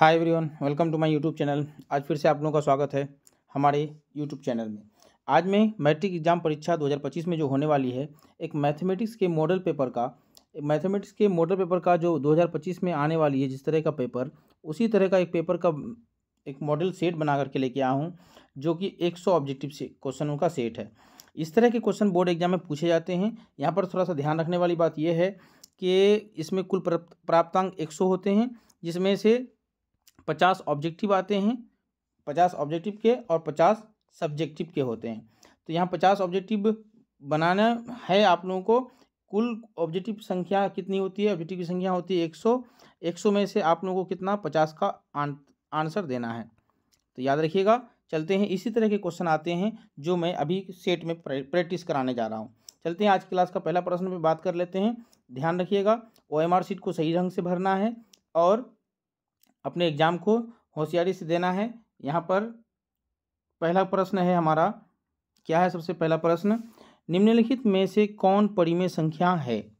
Hi everyone, welcome to my YouTube channel. आज फिर से आप लोगों का स्वागत है हमारे यूट्यूब चैनल में। आज मैं मैट्रिक एग्जाम परीक्षा 2025 में जो होने वाली है, एक मैथमेटिक्स के मॉडल पेपर का जो 2025 में आने वाली है, जिस तरह का पेपर, उसी तरह का एक पेपर का एक मॉडल सेट बना करके लेके आया हूँ, जो कि 100 ऑब्जेक्टिव से क्वेश्चनों का सेट है। इस तरह के क्वेश्चन बोर्ड एग्जाम में पूछे जाते हैं। यहाँ पर थोड़ा सा ध्यान रखने वाली बात यह है कि इसमें कुल प्राप्तांक 100 होते हैं, जिसमें से 50 ऑब्जेक्टिव आते हैं, 50 ऑब्जेक्टिव के और 50 सब्जेक्टिव के होते हैं। तो यहाँ 50 ऑब्जेक्टिव बनाना है आप लोगों को। कुल ऑब्जेक्टिव संख्या कितनी होती है? ऑब्जेक्टिव की संख्या होती है 100। 100 में से आप लोगों को कितना 50 का आंसर देना है। तो याद रखिएगा। चलते हैं, इसी तरह के क्वेश्चन आते हैं जो मैं अभी सेट में प्रैक्टिस कराने जा रहा हूँ। चलते हैं, आज क्लास का पहला प्रश्न पे बात कर लेते हैं। ध्यान रखिएगा, OMR शीट को सही ढंग से भरना है और अपने एग्जाम को होशियारी से देना है। यहाँ पर पहला प्रश्न है हमारा, क्या है? सबसे पहला प्रश्न, निम्नलिखित में से कौन परिमेय संख्या है?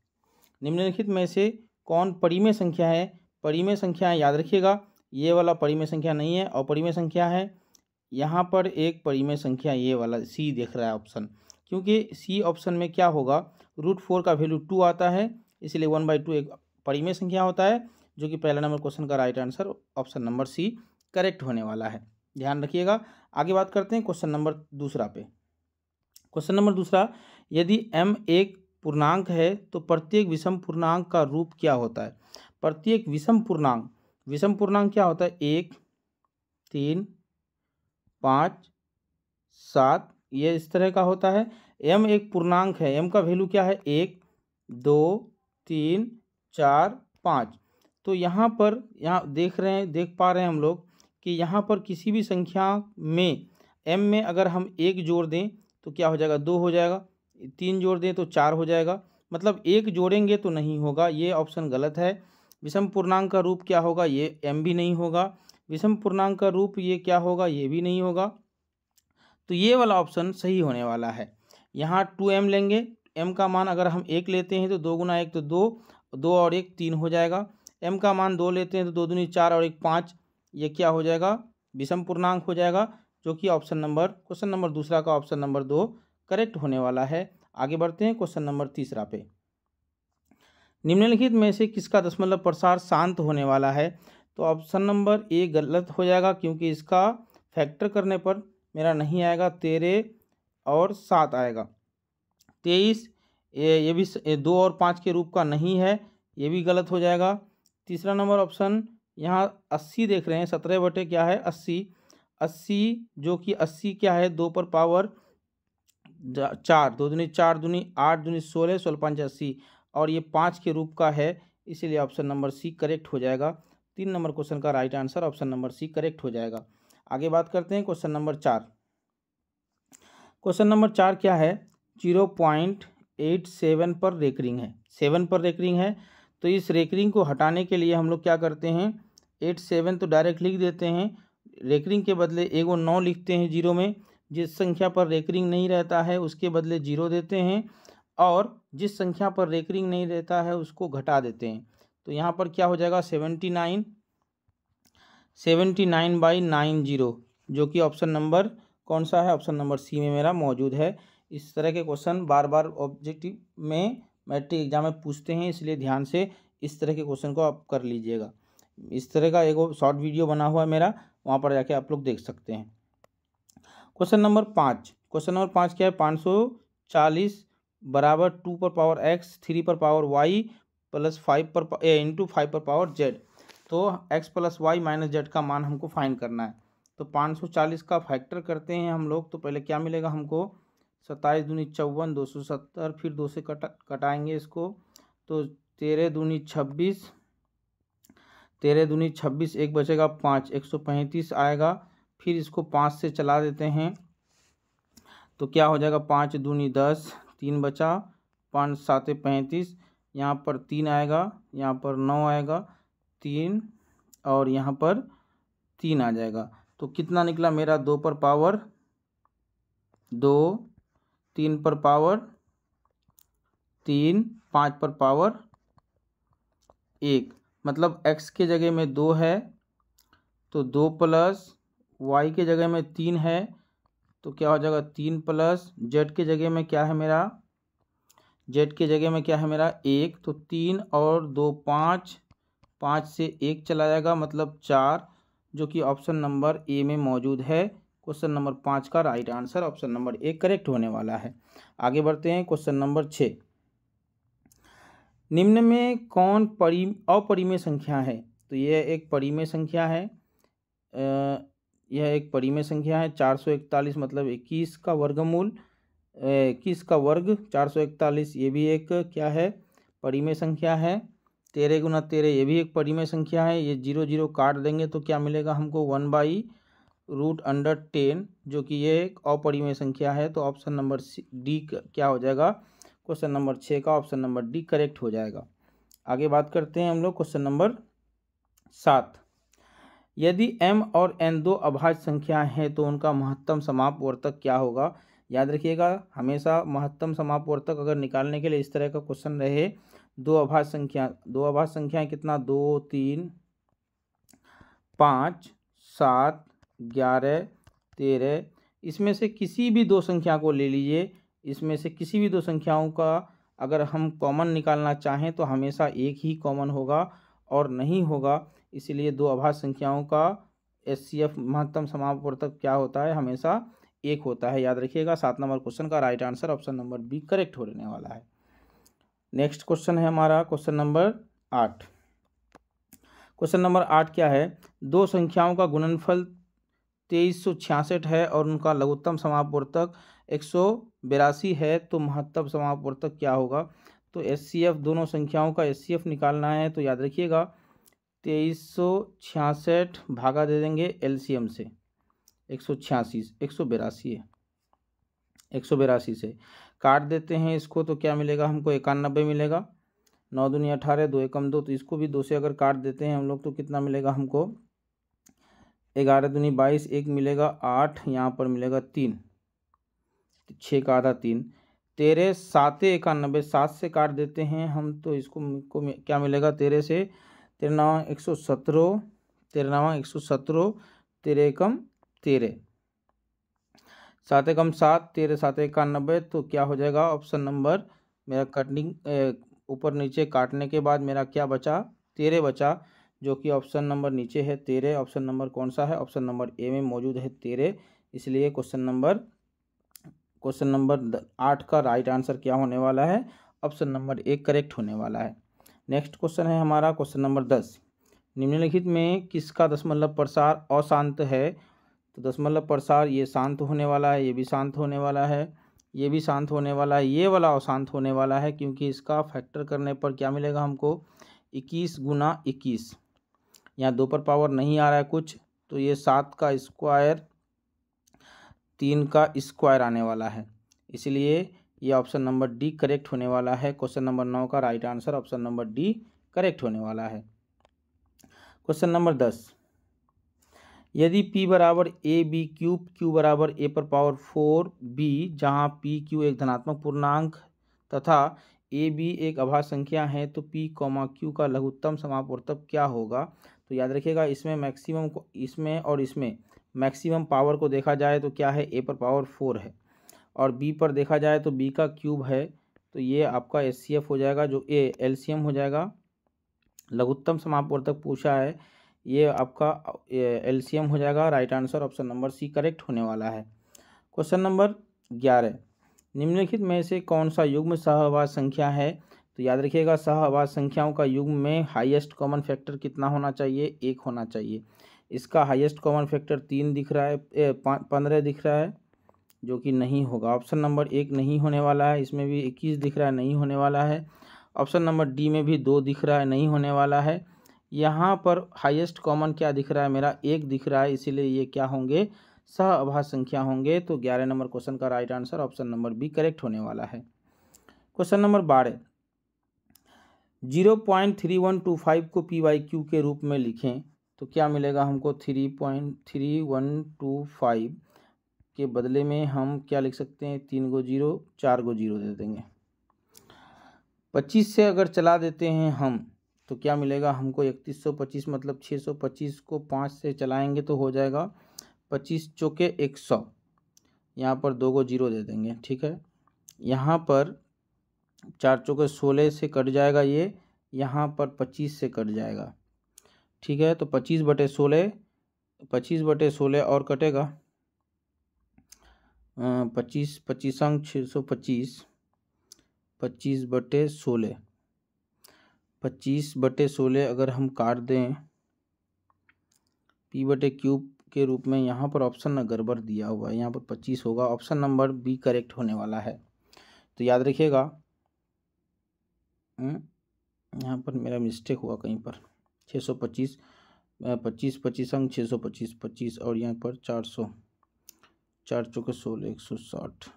निम्नलिखित में से कौन परिमेय संख्या है? परिमेय संख्या है, याद रखिएगा, ये वाला परिमेय संख्या नहीं है। और परिमेय संख्या है यहाँ पर एक परिमेय संख्या, ये वाला सी दिख रहा है ऑप्शन, क्योंकि सी ऑप्शन में क्या होगा, √4 का वैल्यू 2 आता है, इसलिए 1/2 एक परिमेय संख्या होता है, जो कि पहला नंबर क्वेश्चन का right answer option number C correct होने वाला है। ध्यान रखिएगा। आगे बात करते हैं क्वेश्चन नंबर दूसरा पे। क्वेश्चन नंबर दूसरा, यदि m एक पूर्णांक है तो प्रत्येक विषम पूर्णांक का रूप क्या होता है? प्रत्येक विषम पूर्णांक क्या होता है? 1, 3, 5, 7, ये इस तरह का होता है। m एक पूर्णांक है, m का वैल्यू क्या है? 1, 2, 3, 4, 5। तो यहाँ देख पा रहे हैं हम लोग कि यहाँ पर किसी भी संख्या में m में अगर हम 1 जोड़ दें तो क्या हो जाएगा? 2 हो जाएगा। 3 जोड़ दें तो 4 हो जाएगा। मतलब 1 जोड़ेंगे तो नहीं होगा, ये ऑप्शन गलत है। विषम पूर्णांक का रूप क्या होगा? ये m भी नहीं होगा। विषम पूर्णांक का रूप ये क्या होगा? ये भी नहीं होगा। तो ये वाला ऑप्शन सही होने वाला है। यहाँ 2m लेंगे, m का मान अगर हम 1 लेते हैं तो 2 गुना 1 तो 2, 2 और 1 3 हो जाएगा। m का मान 2 लेते हैं तो 2 दूनी 4 और 1 5, ये क्या हो जाएगा? विषम पूर्णांक हो जाएगा, जो कि क्वेश्चन नंबर दूसरा का ऑप्शन नंबर 2 करेक्ट होने वाला है। आगे बढ़ते हैं क्वेश्चन नंबर तीसरा पे। निम्नलिखित में से किसका दशमलव प्रसार शांत होने वाला है? तो ऑप्शन नंबर ए गलत हो जाएगा, क्योंकि इसका फैक्टर करने पर मेरा नहीं आएगा, 13 और 7 आएगा। 23 ये भी 2 और 5 के रूप का नहीं है, ये भी गलत हो जाएगा। तीसरा नंबर ऑप्शन, यहाँ 80 देख रहे हैं, 17 बटे क्या है? 80। 80 जो कि 80 क्या है? 2 पर पावर 4, 2 दूनी 4 दूनी 8 दूनी 16, 16 5 80, और ये 5 के रूप का है, इसीलिए ऑप्शन नंबर सी करेक्ट हो जाएगा। 3 नंबर क्वेश्चन का right answer option number C correct हो जाएगा। आगे बात करते हैं क्वेश्चन नंबर 4। क्वेश्चन नंबर 4 क्या है? 0.87 पर रेकरिंग है, 7 पर रेकरिंग है। तो इस रेकरिंग को हटाने के लिए हम लोग क्या करते हैं? 87 तो डायरेक्ट लिख देते हैं, रेकरिंग के बदले एगो 9 लिखते हैं जीरो में। जिस संख्या पर रेकरिंग नहीं रहता है उसके बदले 0 देते हैं, और जिस संख्या पर रेकरिंग नहीं रहता है उसको घटा देते हैं। तो यहाँ पर क्या हो जाएगा? 79/90, जो कि ऑप्शन नंबर कौन सा है? ऑप्शन नंबर सी में मेरा मौजूद है। इस तरह के क्वेश्चन बार बार ऑब्जेक्टिव में मैट्रिक एग्जाम में पूछते हैं, इसलिए ध्यान से इस तरह के क्वेश्चन को आप कर लीजिएगा। इस तरह का एक शॉर्ट वीडियो बना हुआ है मेरा, वहाँ पर जाके आप लोग देख सकते हैं। क्वेश्चन नंबर 5 क्या है? 540 बराबर 2 पर पावर x, 3 पर पावर y प्लस 5 पर इंटू 5 पर पावर z। तो x plus Y minus Z का मान हमको फाइंड करना है। तो 540 का फैक्टर करते हैं हम लोग, तो पहले क्या मिलेगा हमको? 27 दूनी 54, 270, फिर 2 से कटाएंगे इसको, तो 13 दूनी 26, 13 दूनी 26, एक बचेगा 5, 135 आएगा। फिर इसको 5 से चला देते हैं, तो क्या हो जाएगा? 5 दूनी 10, 3 बचा, 5 7 35, यहाँ पर 3 आएगा, यहाँ पर 9 आएगा, 3 और यहाँ पर 3 आ जाएगा। तो कितना निकला मेरा? 2 पर पावर 2, 3 पर पावर 3, 5 पर पावर 1। मतलब x के जगह में 2 है तो 2 प्लस वाई के जगह में 3 है तो क्या हो जाएगा 3 प्लस जेड के जगह में क्या है मेरा, जेड के जगह में क्या है मेरा 1, तो 3 और 2 5, 5 से 1 चला जाएगा मतलब 4, जो कि ऑप्शन नंबर ए में मौजूद है। क्वेश्चन नंबर 5 का right answer option number A correct होने वाला है। आगे बढ़ते हैं क्वेश्चन नंबर 6। निम्न में कौन अपरिमेय संख्या है? तो यह एक परिमेय संख्या है, यह एक परिमेय संख्या है। 441 मतलब 21 का वर्गमूल, 21 का वर्ग 441, ये भी एक क्या है, परिमेय संख्या है। 13 गुना 13 ये भी एक परिमेय संख्या है। ये 0 0 काट देंगे तो क्या मिलेगा हमको 1/√10, जो कि ये एक अपरिमेय संख्या है। तो ऑप्शन नंबर डी क्या हो जाएगा, क्वेश्चन नंबर 6 का ऑप्शन नंबर डी करेक्ट हो जाएगा। आगे बात करते हैं हम लोग क्वेश्चन नंबर 7। यदि m और n दो अभाज्य संख्या हैं तो उनका महत्तम समापवर्तक क्या होगा? याद रखिएगा, हमेशा महत्तम समापवर्तक अगर निकालने के लिए इस तरह का क्वेश्चन रहे, दो अभाज्य संख्याएं कितना 2 3 5 7 11 13, इसमें से किसी भी दो संख्या को ले लीजिए। इसमें से किसी भी दो संख्याओं का अगर हम कॉमन निकालना चाहें तो हमेशा एक ही कॉमन होगा और नहीं होगा, इसीलिए दो अभाज्य संख्याओं का एचसीएफ महत्तम समापवर्तक क्या होता है, हमेशा एक होता है। याद रखिएगा। 7 नंबर क्वेश्चन का right answer option number B correct होने वाला है। नेक्स्ट क्वेश्चन है हमारा क्वेश्चन नंबर 8। क्वेश्चन नंबर 8 क्या है, दो संख्याओं का गुणनफल 2366 है और उनका लघुत्तम समापवर्तक 182 है, तो महत्तम समापवर्तक क्या होगा? तो एचसीएफ, दोनों संख्याओं का एचसीएफ निकालना है। तो याद रखिएगा 2366 भागा दे देंगे एलसीएम से, 182 है, 182 से काट देते हैं इसको तो क्या मिलेगा हमको 91 मिलेगा। 9 दूनी 18, 2 एकम 2, तो इसको भी 2 से अगर काट देते हैं हम लोग तो कितना मिलेगा हमको 11 दूनी 22, 1 मिलेगा 8, यहाँ पर मिलेगा 3, 6 का आधा 3, 13 7 91, 7 से काट देते हैं हम तो इसको क्या मिलेगा 13 से 13 117, 13 117, 13 एकम 13, 7 एकम 7, 13 7 91, तो क्या हो जाएगा ऑप्शन नंबर मेरा कटिंग ऊपर नीचे काटने के बाद मेरा क्या बचा 13 बचा, जो कि ऑप्शन नंबर नीचे है 13। ऑप्शन नंबर कौन सा है, ऑप्शन नंबर ए में मौजूद है 13, इसलिए क्वेश्चन नंबर 8 का राइट आंसर क्या होने वाला है, ऑप्शन नंबर ए करेक्ट होने वाला है। नेक्स्ट क्वेश्चन है हमारा क्वेश्चन नंबर 10। निम्नलिखित में किसका दशमलव प्रसार अशांत है? तो दशमलव प्रसार ये शांत होने वाला है, ये भी शांत होने वाला है, ये भी शांत होने वाला है, ये वाला अशांत होने वाला है, क्योंकि इसका फैक्टर करने पर क्या मिलेगा हमको 21 गुना 21, यहाँ 2 पर पावर नहीं आ रहा है कुछ, तो ये 7 का स्क्वायर 3 का स्क्वायर आने वाला है, इसलिए ये ऑप्शन नंबर डी करेक्ट होने वाला है। क्वेश्चन नंबर 9 का right answer option number D correct होने वाला है। Question number 10। यदि p बराबर ए बी क्यूब, q बराबर a पर पावर 4b, जहाँ p q एक धनात्मक पूर्णांक तथा a b एक अभाज्य संख्या है, तो p, q का लघुत्तम समापवर्तक क्या होगा? तो याद रखिएगा इसमें मैक्सिमम को इसमें और इसमें मैक्सिमम पावर को देखा जाए तो क्या है a पर पावर 4 है और b पर देखा जाए तो b का क्यूब है, तो ये आपका एचसीएफ हो जाएगा, जो ए एलसीएम हो जाएगा। लघुत्तम समापवर्तक पूछा है, ये आपका एलसीएम हो जाएगा। Right answer option number C correct होने वाला है। Question number 11। निम्नलिखित में से कौन सा युग्म सहअभाज्य संख्या है? तो याद रखिएगा सहअभाज्य संख्याओं का युग्म में हाईएस्ट कॉमन फैक्टर कितना होना चाहिए, 1 होना चाहिए। इसका हाईएस्ट कॉमन फैक्टर 3 दिख रहा है, 15 दिख रहा है, जो कि नहीं होगा। ऑप्शन नंबर 1 नहीं होने वाला है, इसमें भी 21 दिख रहा है, नहीं होने वाला है। ऑप्शन नंबर डी में भी 2 दिख रहा है, नहीं होने वाला है। यहाँ पर हाईएस्ट कॉमन क्या दिख रहा है, मेरा 1 दिख रहा है, इसीलिए ये क्या होंगे, सहअभाज्य संख्या होंगे। तो 11 नंबर क्वेश्चन का right answer option number B correct होने वाला है। Question number 12। 0.3125 को p/q के रूप में लिखें तो क्या मिलेगा हमको 3.3125 के बदले में हम क्या लिख सकते हैं, 3 गो 0 4 गो 0 दे देंगे। 25 से अगर चला देते हैं हम तो क्या मिलेगा हमको 3125 मतलब 625 को 5 से चलाएंगे तो हो जाएगा 25 चौके 100। यहाँ पर 2 को 0 दे देंगे, ठीक है। यहाँ पर 4 चौके 16 से कट जाएगा ये, यहाँ पर 25 से कट जाएगा, ठीक है। तो 25/16, 25/16 और कटेगा 25, 25 अंक 625, 25/16, 25/16 अगर हम काट दें P/Q के रूप में, यहाँ पर ऑप्शन न गड़बड़ दिया हुआ है, यहाँ पर 25 होगा, ऑप्शन नंबर बी करेक्ट होने वाला है। तो याद रखिएगा, यहाँ पर मेरा मिस्टेक हुआ कहीं पर, 625, 25, 25 अंक 625, 25 और यहाँ पर 400, 4 चौके 16, 160।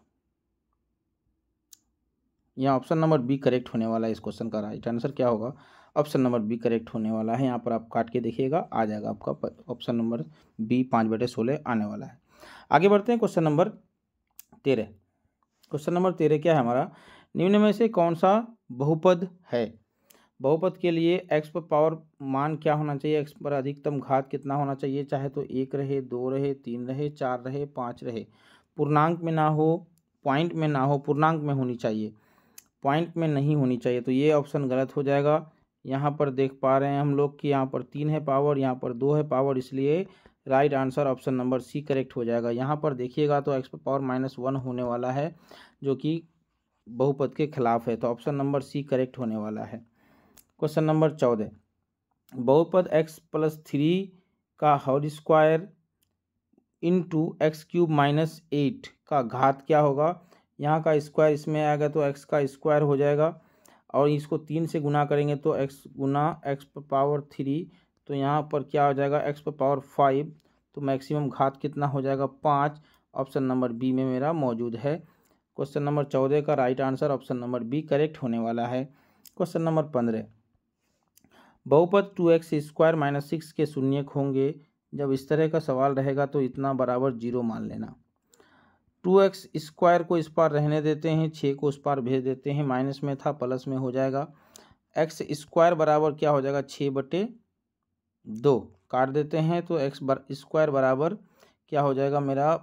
यहाँ ऑप्शन नंबर बी करेक्ट होने वाला है। इस क्वेश्चन का राइट आंसर क्या होगा? ऑप्शन नंबर बी करेक्ट होने वाला है। यहाँ पर आप काट के देखिएगा, आ जाएगा आपका ऑप्शन नंबर बी 5/16 आने वाला है। आगे बढ़ते हैं क्वेश्चन नंबर 13। क्वेश्चन नंबर 13 क्या है हमारा? निम्न में से कौन सा बहुपद है? बहुपद के लिए एक्स पर पावर मान क्या होना चाहिए? एक्स पर अधिकतम घात कितना होना चाहिए? चाहे तो 1 रहे, 2 रहे, 3 रहे, 4 रहे, 5 रहे। पूर्णांक में ना हो, पॉइंट में ना हो, पूर्णांक में होनी चाहिए, पॉइंट में नहीं होनी चाहिए। तो ये ऑप्शन गलत हो जाएगा। यहाँ पर देख पा रहे हैं हम लोग कि यहाँ पर 3 है पावर, यहाँ पर 2 है पावर, इसलिए right answer option number C correct हो जाएगा। यहाँ पर देखिएगा तो एक्स पर पावर -1 होने वाला है, जो कि बहुपद के खिलाफ है, तो ऑप्शन नंबर सी करेक्ट होने वाला है। क्वेश्चन नंबर 14, बहुपद x+3 का होल स्क्वायर इंटू x³ - 8 का घात क्या होगा? यहाँ का स्क्वायर इसमें आएगा तो x का स्क्वायर हो जाएगा, और इसको 3 से गुना करेंगे तो x गुना x⁻3, तो यहाँ पर क्या हो जाएगा x⁻5, तो मैक्सिमम घात कितना हो जाएगा? 5। ऑप्शन नंबर बी में मेरा मौजूद है। क्वेश्चन नंबर 14 का right answer option number B correct होने वाला है। क्वेश्चन नंबर 15, बहुपद 2x² - 6 के शून्यक होंगे। जब इस तरह का सवाल रहेगा तो इतना बराबर 0 मान लेना। 2x² को इस पार रहने देते हैं, 6 को उस पार भेज देते हैं, माइनस में था प्लस में हो जाएगा। x² बराबर क्या हो जाएगा? 6/2 काट देते हैं तो x² बराबर क्या हो जाएगा मेरा?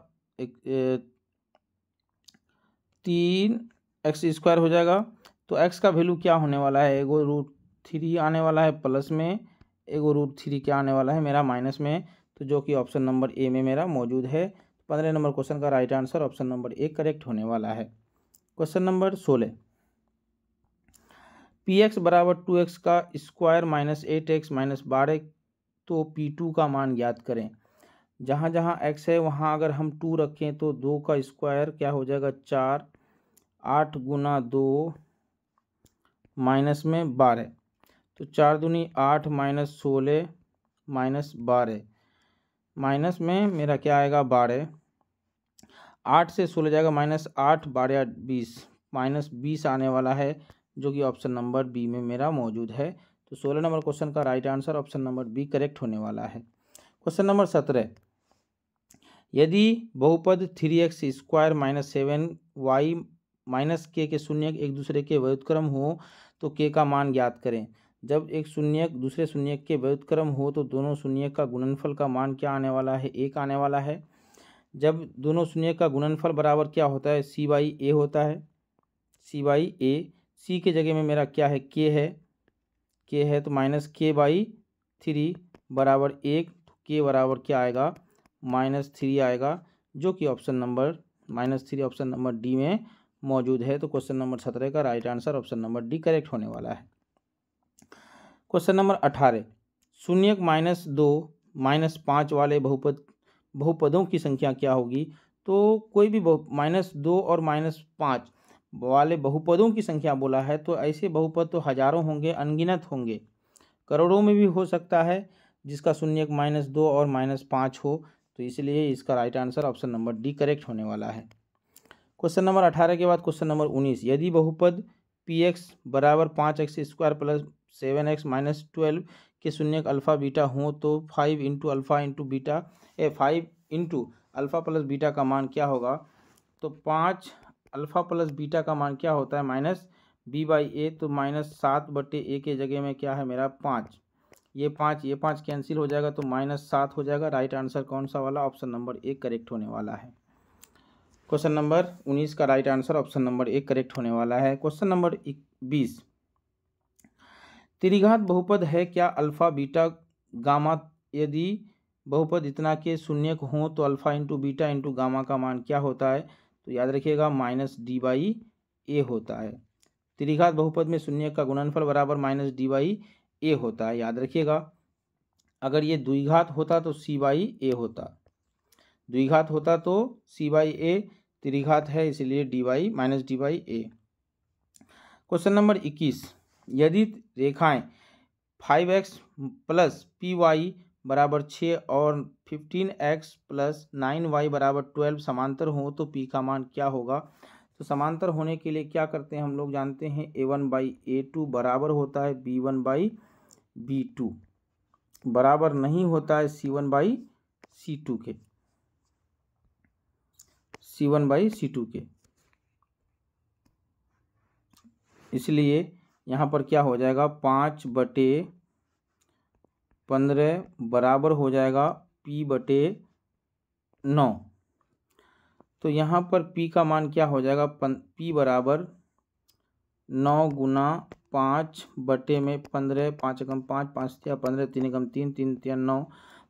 3x² हो जाएगा। तो x का वैल्यू क्या होने वाला है? एगो √3 आने वाला है प्लस में, एगो √3 क्या आने वाला है मेरा? माइनस में, तो जो कि ऑप्शन नंबर ए में मेरा मौजूद है। 15 नंबर क्वेश्चन का right answer option number A correct होने वाला है। क्वेश्चन नंबर 16, px बराबर 2x का स्क्वायर - 8x - 12, तो p2 का मान ज्ञात करें। जहाँ जहाँ x है वहाँ अगर हम 2 रखें तो 2 का स्क्वायर क्या हो जाएगा? 4, 8 गुना 2 माइनस में 12, तो 4 दूनी 8 -16 -12, माइनस में मेरा क्या आएगा? 12, 8 से 16 जाएगा -8, 12 20, -20 आने वाला है, जो कि ऑप्शन नंबर बी में मेरा मौजूद है। तो 16 नंबर क्वेश्चन का right answer option number B correct होने वाला है। क्वेश्चन नंबर 17, यदि बहुपद 3x² - 7y - k के शून्यक एक दूसरे के व्युत्क्रम हो तो k का मान ज्ञात करें। जब एक शून्यक दूसरे शून्यक के व्युत्क्रम हो तो दोनों शून्यक का गुणनफल का मान क्या आने वाला है? 1 आने वाला है। जब दोनों शून्यक का गुणनफल बराबर क्या होता है? c/a होता है, c/a। c के जगह में मेरा क्या है? k है, k है, तो -k/3 बराबर 1, तो k बराबर क्या आएगा? -3 आएगा, जो कि option number -3 option number D में मौजूद है। तो क्वेश्चन नंबर 17 का right answer option number D correct होने वाला है। क्वेश्चन नंबर 18, शून्यक -2 -5 वाले बहुपदों की संख्या क्या होगी? तो कोई भी -2 और -5 वाले बहुपदों की संख्या बोला है, तो ऐसे बहुपद तो हजारों होंगे, अनगिनत होंगे, करोड़ों में भी हो सकता है, जिसका शून्यक -2 और -5 हो, तो इसलिए इसका right answer option number D correct होने वाला है। क्वेश्चन नंबर 18 के बाद क्वेश्चन नंबर 19, यदि बहुपद px बराबर 5x² + 7x - 12 के शून्यक अल्फा बीटा हो तो 5 × अल्फा × बीटा 5 × अल्फा + बीटा का मान क्या होगा? तो 5 अल्फा + बीटा का मान क्या होता है? b/a, तो -7/a के जगह में क्या है मेरा 5, ये 5 कैंसिल हो जाएगा तो -7 हो जाएगा। राइट आंसर कौन सा वाला? ऑप्शन नंबर 1 करेक्ट होने वाला है। क्वेश्चन नंबर 19 का right answer option number 1 correct होने वाला है। क्वेश्चन नंबर 20, त्रिघात बहुपद है क्या अल्फा बीटा गामा? यदि बहुपद इतना के शून्यक हो तो alpha into beta into gamma का मान क्या होता है? तो याद रखिएगा -d/a होता है। त्रिघात बहुपद में शून्यक का गुणनफल बराबर -d/a होता है, याद रखिएगा। अगर ये द्विघात होता तो c/a होता, द्विघात होता तो c/a, त्रिघात है इसलिए -d/a। क्वेश्चन नंबर 21, यदि रेखाएं 5x + py = 6 और 15x + 9y = 12 समांतर हो तो p का मान क्या होगा? तो समांतर होने के लिए क्या करते हैं हम लोग जानते हैं, a1/a2 बराबर होता है b1/b2, बराबर नहीं होता है c1/c2 के, c1/c2 के। इसलिए यहाँ पर क्या हो जाएगा, 5/15 बराबर हो जाएगा p/9। तो यहाँ पर p का मान क्या हो जाएगा, p बराबर 9 गुना 5/15, 5 एकम 5, 5 तिया 15, 3 एकम 3, 3 तिया 9।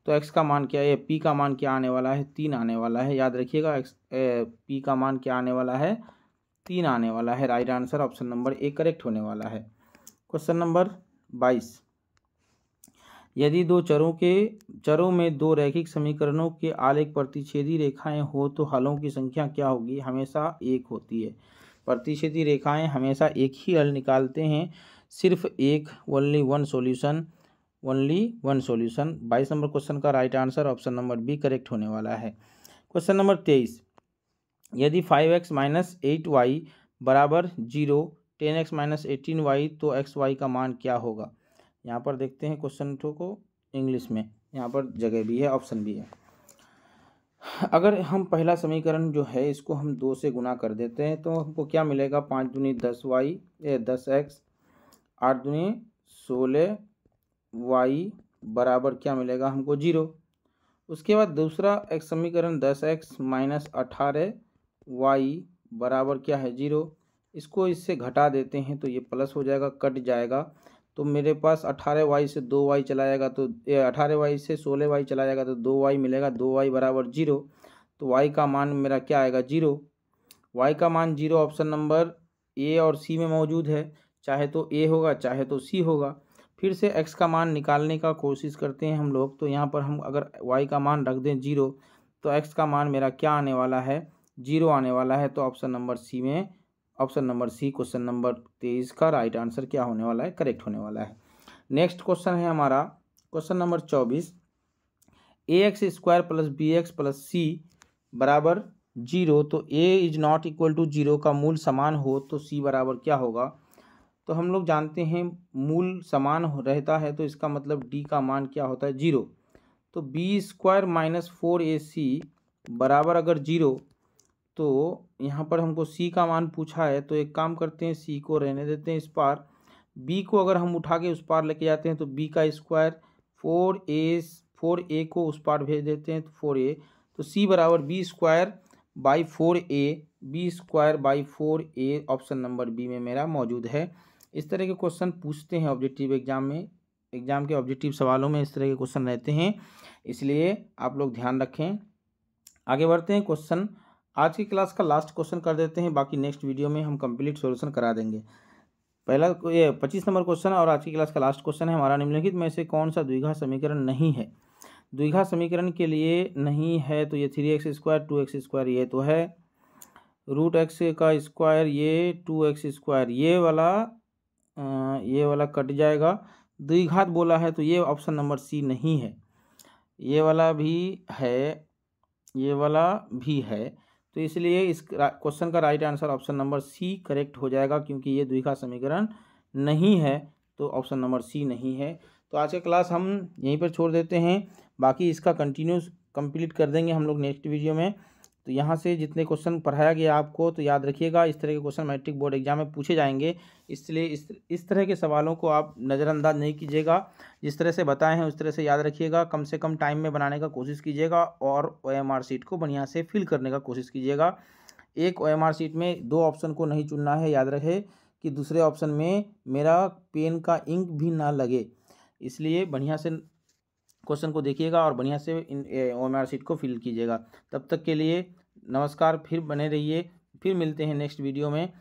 तो x का मान क्या है, p का मान क्या आने वाला है, 3 आने वाला है। याद रखिएगा p का मान क्या आने वाला है, 3 आने वाला है। Right answer option number 1 correct होने वाला है। क्वेश्चन नंबर 22, यदि दो चरों में दो रैखिक समीकरणों के आलेख प्रतिच्छेदी रेखाएं हो तो हलों की संख्या क्या होगी? हमेशा 1 होती है। प्रतिच्छेदी रेखाएं हमेशा एक ही हल निकालते हैं, सिर्फ एक, only one solution. 22 number question का right answer option number B correct होने वाला है। क्वेश्चन नंबर 23, यदि 5x - 8y = 0, 10x - 18y तो xy का मान क्या होगा? यहाँ पर देखते हैं क्वेश्चन को इंग्लिश में, यहाँ पर जगह भी है, ऑप्शन भी है। अगर हम पहला समीकरण जो है इसको हम 2 से गुना कर देते हैं तो हमको क्या मिलेगा, 5 दूनी 10y 10x, 8 दूनी 16y बराबर क्या मिलेगा हमको 0। उसके बाद दूसरा एक समीकरण 10x - 18y बराबर क्या है 0। इसको इससे घटा देते हैं तो ये प्लस हो जाएगा, कट जाएगा। तो मेरे पास 18y से 2y चला जाएगा तो 18y से 16y चला जाएगा तो 2y मिलेगा, 2y बराबर 0। तो y का मान मेरा क्या आएगा 0। y का मान 0 ऑप्शन नंबर ए और सी में मौजूद है, चाहे तो ए होगा चाहे तो सी होगा। फिर से x का मान निकालने का कोशिश करते हैं हम लोग। तो यहाँ पर हम अगर y का मान रख दें 0 तो x का मान मेरा क्या आने वाला है, 0 आने वाला है। तो ऑप्शन नंबर सी में, option number C question number 23 का राइट आंसर क्या होने वाला है, करेक्ट होने वाला है। नेक्स्ट क्वेश्चन है हमारा question number 24, ax² + bx + c बराबर 0 तो a is not equal to 0 का मूल समान हो तो c बराबर क्या होगा? तो हम लोग जानते हैं मूल समान रहता है तो इसका मतलब d का मान क्या होता है 0। तो b² - 4ac बराबर अगर 0 तो यहाँ पर हमको c का मान पूछा है तो एक काम करते हैं, c को रहने देते हैं इस पार, b को अगर हम उठा के उस पार लेके जाते हैं तो b का स्क्वायर, 4a को उस पार भेज देते हैं तो 4a, तो c बराबर b² by 4a, option number B में मेरा मौजूद है। इस तरह के क्वेश्चन पूछते हैं ऑब्जेक्टिव एग्जाम में, एग्जाम के ऑब्जेक्टिव सवालों में इस तरह के क्वेश्चन रहते हैं, इसलिए आप लोग ध्यान रखें। आगे बढ़ते हैं क्वेश्चन, आज की क्लास का लास्ट क्वेश्चन कर देते हैं, बाकी नेक्स्ट वीडियो में हम कंप्लीट सॉल्यूशन करा देंगे। पहला ये 25 नंबर क्वेश्चन और आज की क्लास का लास्ट क्वेश्चन है हमारा, निम्नलिखित में से कौन सा द्विघात समीकरण नहीं है? द्विघात समीकरण के लिए नहीं है तो ये 3x² 2x² ये तो है, √x का स्क्वायर ये 2x², ये वाला कट जाएगा। द्विघात बोला है तो ये ऑप्शन नंबर सी नहीं है, ये वाला भी है, ये वाला भी है। तो इसलिए इस क्वेश्चन का right answer option number C correct हो जाएगा, क्योंकि ये द्विघात समीकरण नहीं है तो ऑप्शन नंबर सी नहीं है। तो आज का क्लास हम यहीं पर छोड़ देते हैं, बाकी इसका कंप्लीट कर देंगे हम लोग नेक्स्ट वीडियो में। तो यहाँ से जितने क्वेश्चन पढ़ाया गया आपको तो याद रखिएगा, इस तरह के क्वेश्चन मैट्रिक बोर्ड एग्जाम में पूछे जाएंगे, इसलिए इस तरह के सवालों को आप नज़रअंदाज नहीं कीजिएगा। जिस तरह से बताए हैं उस तरह से याद रखिएगा, कम से कम टाइम में बनाने का कोशिश कीजिएगा और OMR शीट को बढ़िया से फिल करने का कोशिश कीजिएगा। एक OMR शीट में 2 ऑप्शन को नहीं चुनना है, याद रहे कि दूसरे ऑप्शन में मेरा पेन का इंक भी ना लगे, इसलिए बढ़िया से क्वेश्चन को देखिएगा और बढ़िया से इन OMR शीट को फिल कीजिएगा। तब तक के लिए नमस्कार, फिर बने रहिए, फिर मिलते हैं नेक्स्ट वीडियो में।